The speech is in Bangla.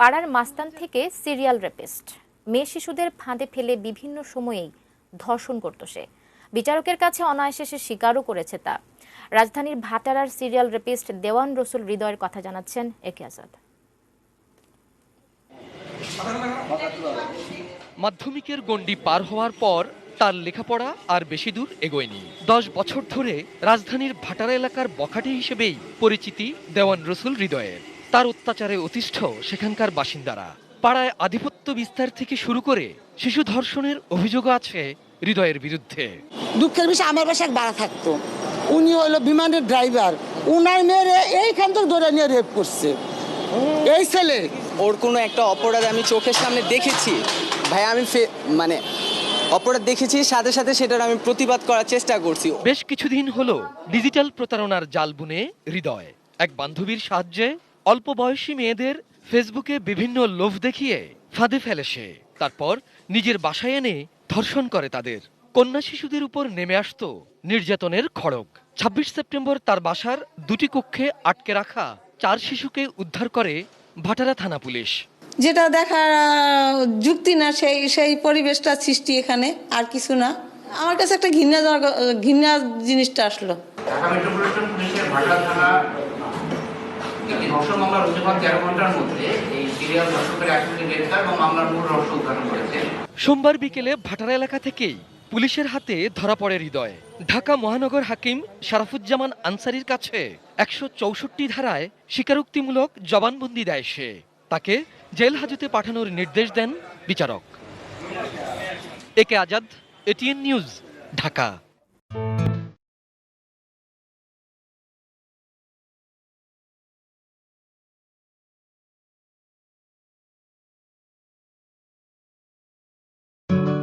পাড়ার মাস্তান থেকে সিরিয়াল রেপিস্ট, মেয়ে শিশুদের ফাঁদে ফেলে বিভিন্ন সময়েই ধর্ষণ করত সে। বিচারকের কাছে অনায়াসে সে স্বীকারও করেছে তা। রাজধানীর ভাটারার সিরিয়াল রেপিস্ট দেওয়ান রসুল হৃদয়ের কথা জানাচ্ছেন একে আজাদ। মাধ্যমিকের গণ্ডি পার হওয়ার পর তার লেখাপড়া আর বেশি দূর এগোয়নি। 10 বছর ধরে রাজধানীর ভাটারা এলাকার বখাটে হিসেবেই পরিচিতি দেওয়ান রসুল হৃদয়ের। তার অত্যাচারে অতিষ্ঠ সেখানকার বাসিন্দারা। পাড়ায় আধিপত্য বিস্তার থেকে শুরু করে শিশু ধর্ষণের অভিযোগও আছে হৃদয়ের বিরুদ্ধে। দুঃখের বিষয়, আমার বাসায় ভাড়া থাকতো, উনি হলো বিমানের ড্রাইভার, উনার মেয়েরে এইখান থেকে ধরে নিয়ে রেপ করছে এই ছেলে। ওর কোনো একটা অপরাধ আমি চোখের সামনে দেখেছি ভাই, আমি মানে অপরাধ দেখেছি, সাথে সাথে সেটার আমি প্রতিবাদ করার চেষ্টা করছি। বেশ কিছুদিন হলো ডিজিটাল প্রতারণার জাল বুনে হৃদয় এক বান্ধবীর সাহায্যে অল্প বয়সী মেয়েদের ফেসবুকে বিভিন্ন লোভ দেখিয়ে ফাঁদে ফেলে সে। তারপর নিজের বাসায় এনে ধর্ষণ করে তাদের। কন্যা শিশুদের উপর নেমে আসতো নির্যাতনের খড়গ। 26 সেপ্টেম্বর তার বাসার 2টি কক্ষে আটকে রাখা 4 শিশুকে উদ্ধার করে ভাটারা থানা পুলিশ। যেটা দেখার যুক্তি না, সেই পরিবেশটা সৃষ্টি এখানে, আর কিছু না। আমার কাছে একটা ঘৃণা জিনিসটা আসলো। ঢাকা মেট্রোপলিটন পুলিশের ভাটারা থানা একটি ধর্ষণ মামলার অভিযোগ 13 ঘন্টার মধ্যে এই সিরিয়াল ধর্ষকের আসামিকে গ্রেফতার এবং মামলার মূল রহস্য উদ্ঘাটন করেছে। সোমবার বিকেলে ভাটারা এলাকা থেকেই পুলিশের হাতে ধরা পড়ে হৃদয়। ঢাকা মহানগর হাকিম শারাফুজ্জামান আনসারীর কাছে 164 ধারায় স্বীকারোক্তিমূলক জবানবন্দি দেয় সে। তাকে জেল হাজতে পাঠানোর নির্দেশ দেন বিচারক। একে আজাদ, এটিএন নিউজ, ঢাকা।